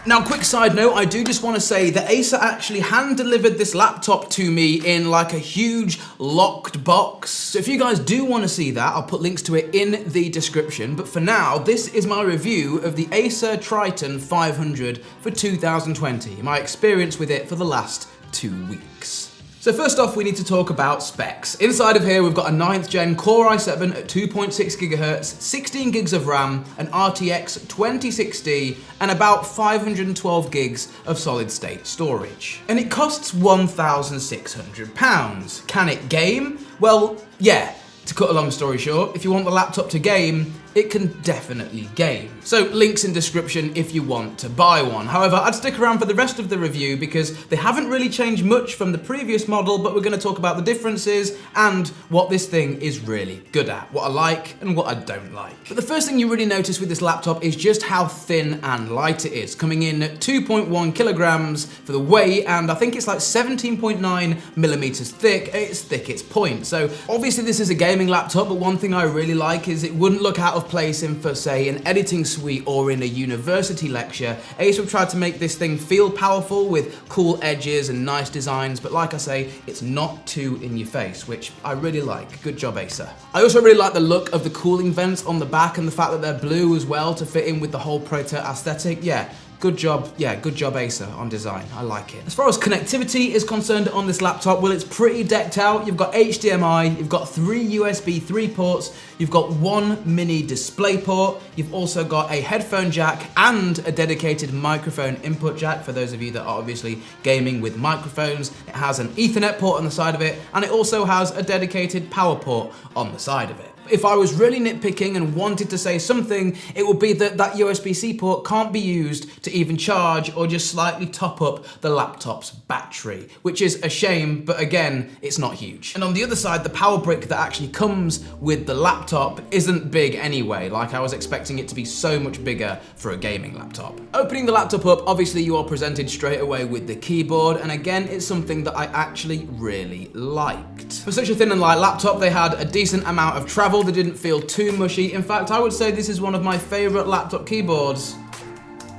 Now, quick side note, I do just want to say that Acer actually hand-delivered this laptop to me in like a huge locked box. So if you guys do want to see that, I'll put links to it in the description. But for now, this is my review of the Acer Triton 500 for 2020, my experience with it for the last 2 weeks. So first off, we need to talk about specs. Inside of here, we've got a 9th gen Core i7 at 2.6 GHz, 16 gigs of RAM, an RTX 2060, and about 512 gigs of solid state storage. And it costs £1,600. Can it game? Well, yeah. To cut a long story short, if you want the laptop to game, it can definitely game. So links in description if you want to buy one. However, I'd stick around for the rest of the review because they haven't really changed much from the previous model, but we're going to talk about the differences and what this thing is really good at, what I like and what I don't like. But the first thing you really notice with this laptop is just how thin and light it is, coming in at 2.1 kilograms for the weight, and I think it's like 17.9 millimeters thick. It's thick, it's point. So obviously this is a gaming laptop, but one thing I really like is it wouldn't look out of place in, for say, an editing suite or in a university lecture. Acer have tried to make this thing feel powerful with cool edges and nice designs, but like I say, it's not too in your face, which I really like. Good job, Acer. I also really like the look of the cooling vents on the back and the fact that they're blue as well to fit in with the whole Proto aesthetic. Yeah. Good job, good job Acer on design, I like it. As far as connectivity is concerned on this laptop, well, it's pretty decked out. You've got HDMI, you've got 3 USB 3 ports, you've got 1 mini display port, you've also got a headphone jack and a dedicated microphone input jack for those of you that are obviously gaming with microphones. It has an Ethernet port on the side of it, and it also has a dedicated power port on the side of it. If I was really nitpicking and wanted to say something, it would be that that USB-C port can't be used to even charge or just slightly top up the laptop's battery, which is a shame, but again, it's not huge. And on the other side, the power brick that actually comes with the laptop isn't big anyway, like I was expecting it to be so much bigger for a gaming laptop. Opening the laptop up, obviously you are presented straight away with the keyboard, and again, it's something that I actually really liked. For such a thin and light laptop, they had a decent amount of travel. They didn't feel too mushy. In fact, I would say this is one of my favorite laptop keyboards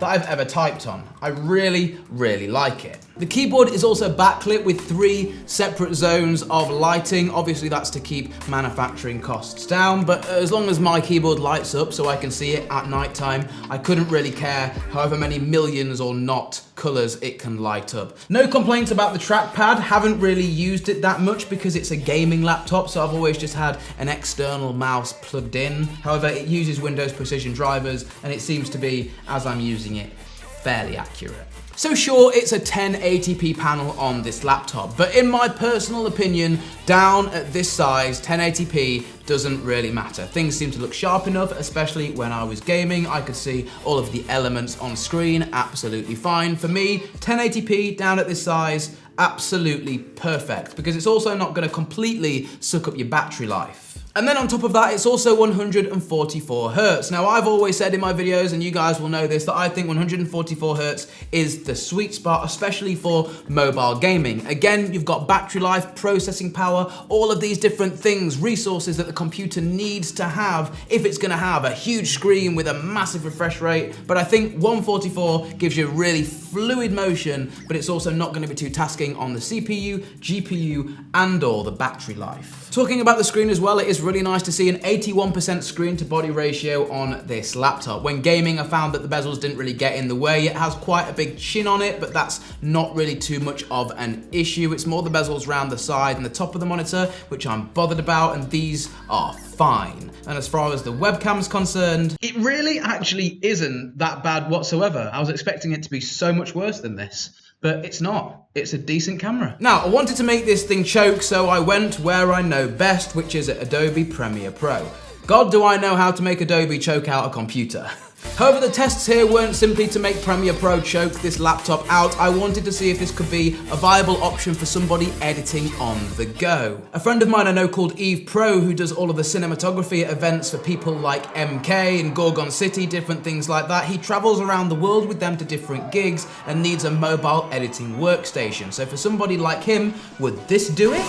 that I've ever typed on. I really, really like it. The keyboard is also backlit with 3 separate zones of lighting. Obviously that's to keep manufacturing costs down, but as long as my keyboard lights up so I can see it at night time, I couldn't really care however many millions or not colors it can light up. No complaints about the trackpad. Haven't really used it that much because it's a gaming laptop, so I've always just had an external mouse plugged in. However, it uses Windows Precision drivers and it seems to be, as I'm using it, fairly accurate. So sure, it's a 1080p panel on this laptop, but in my personal opinion, down at this size, 1080p doesn't really matter. Things seem to look sharp enough, especially when I was gaming. I could see all of the elements on screen, absolutely fine. For me, 1080p down at this size, absolutely perfect, because it's also not going to completely suck up your battery life. And then on top of that, it's also 144 Hz. Now, I've always said in my videos, and you guys will know this, that I think 144 Hz is the sweet spot, especially for mobile gaming. Again, you've got battery life, processing power, all of these different things, resources that the computer needs to have if it's gonna have a huge screen with a massive refresh rate. But I think 144 gives you really fluid motion, but it's also not gonna be too tasking on the CPU, GPU, and or the battery life. Talking about the screen as well, it is really nice to see an 81% screen to body ratio on this laptop. When gaming, I found that the bezels didn't really get in the way. It has quite a big chin on it, but that's not really too much of an issue. It's more the bezels around the side and the top of the monitor, which I'm bothered about, and these are fine. And as far as the webcam's concerned, it really actually isn't that bad whatsoever. I was expecting it to be so much worse than this, but it's not. It's a decent camera. Now, I wanted to make this thing choke, so I went where I know best, which is at Adobe Premiere Pro. God, do I know how to make Adobe choke out a computer. However, the tests here weren't simply to make Premiere Pro choke this laptop out. I wanted to see if this could be a viable option for somebody editing on the go. A friend of mine I know called Eve Pro, who does all of the cinematography events for people like MK and Gorgon City, different things like that. He travels around the world with them to different gigs and needs a mobile editing workstation. So for somebody like him, would this do it?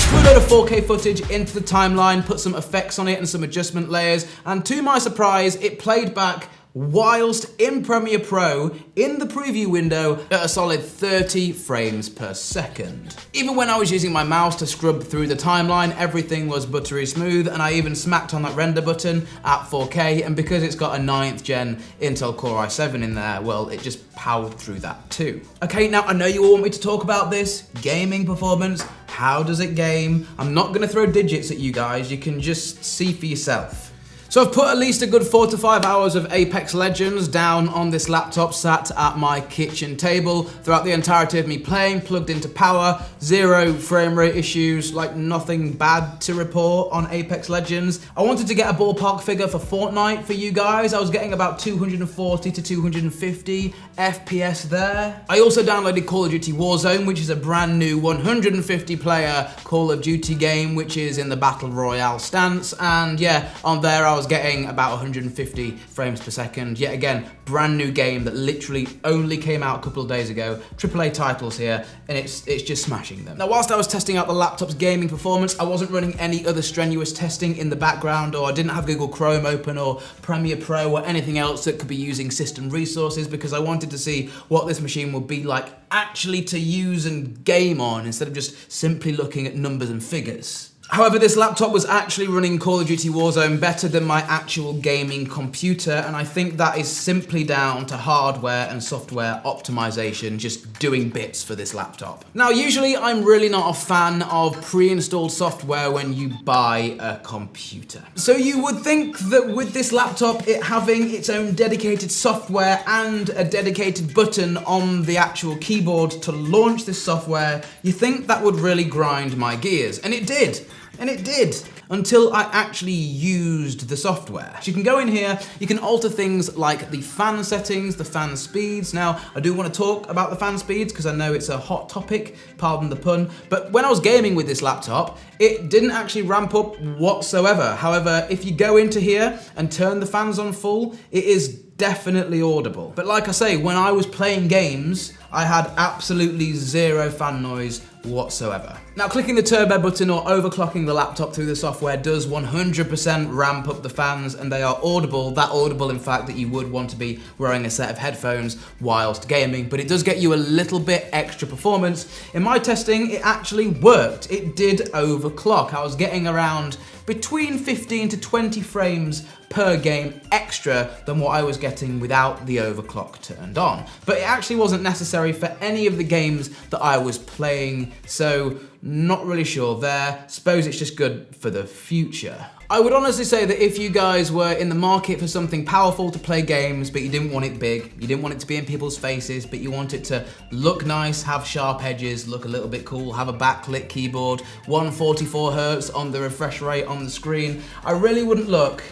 Put a load of 4K footage into the timeline, put some effects on it and some adjustment layers, and to my surprise, it played back whilst in Premiere Pro in the preview window at a solid 30 frames per second. Even when I was using my mouse to scrub through the timeline, everything was buttery smooth, and I even smacked on that render button at 4K, and because it's got a 9th gen Intel Core i7 in there, well, it just powered through that too. Okay, now I know you all want me to talk about this, gaming performance, how does it game? I'm not gonna throw digits at you guys, you can just see for yourself. So I've put at least a good 4 to 5 hours of Apex Legends down on this laptop sat at my kitchen table throughout the entirety of me playing, plugged into power, 0 frame rate issues, like nothing bad to report on Apex Legends. I wanted to get a ballpark figure for Fortnite for you guys. I was getting about 240 to 250 FPS there. I also downloaded Call of Duty Warzone, which is a brand new 150 player Call of Duty game, which is in the Battle Royale stance. And yeah, on there I was getting about 150 frames per second. Yet again, brand new game that literally only came out a couple of days ago. AAA titles here, and it's just smashing them. Now, whilst I was testing out the laptop's gaming performance, I wasn't running any other strenuous testing in the background, or I didn't have Google Chrome open or Premiere Pro or anything else that could be using system resources, because I wanted to see what this machine would be like actually to use and game on, instead of just simply looking at numbers and figures. However, this laptop was actually running Call of Duty Warzone better than my actual gaming computer, and I think that is simply down to hardware and software optimization just doing bits for this laptop. Now, usually I'm really not a fan of pre-installed software when you buy a computer. So you would think that with this laptop, it having its own dedicated software and a dedicated button on the actual keyboard to launch this software, you think that would really grind my gears, and it did. And it did, until I actually used the software. So you can go in here, you can alter things like the fan settings, the fan speeds. Now, I do want to talk about the fan speeds because I know it's a hot topic, pardon the pun, but when I was gaming with this laptop, it didn't actually ramp up whatsoever. However, if you go into here and turn the fans on full, it is definitely audible. But like I say, when I was playing games, I had absolutely 0 fan noise whatsoever. Now, clicking the turbo button or overclocking the laptop through the software does 100% ramp up the fans, and they are audible, that audible in fact that you would want to be wearing a set of headphones whilst gaming, but it does get you a little bit extra performance. In my testing, it actually worked. It did overclock. I was getting around between 15 to 20 frames per game extra than what I was getting without the overclock turned on. But it actually wasn't necessary for any of the games that I was playing, so not really sure there. Suppose it's just good for the future. I would honestly say that if you guys were in the market for something powerful to play games, but you didn't want it big, you didn't want it to be in people's faces, but you want it to look nice, have sharp edges, look a little bit cool, have a backlit keyboard, 144 Hz on the refresh rate on the screen, I really wouldn't look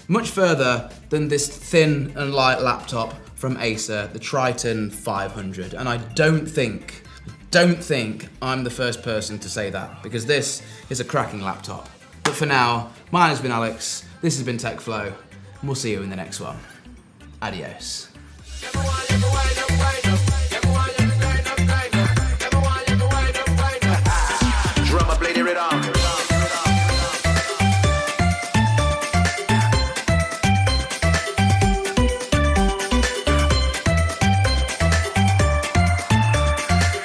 much further than this thin and light laptop from Acer, the Triton 500. And I don't think I'm the first person to say that, because this is a cracking laptop. But for now, mine has been Alex, this has been TechFlow, and we'll see you in the next one. Adios.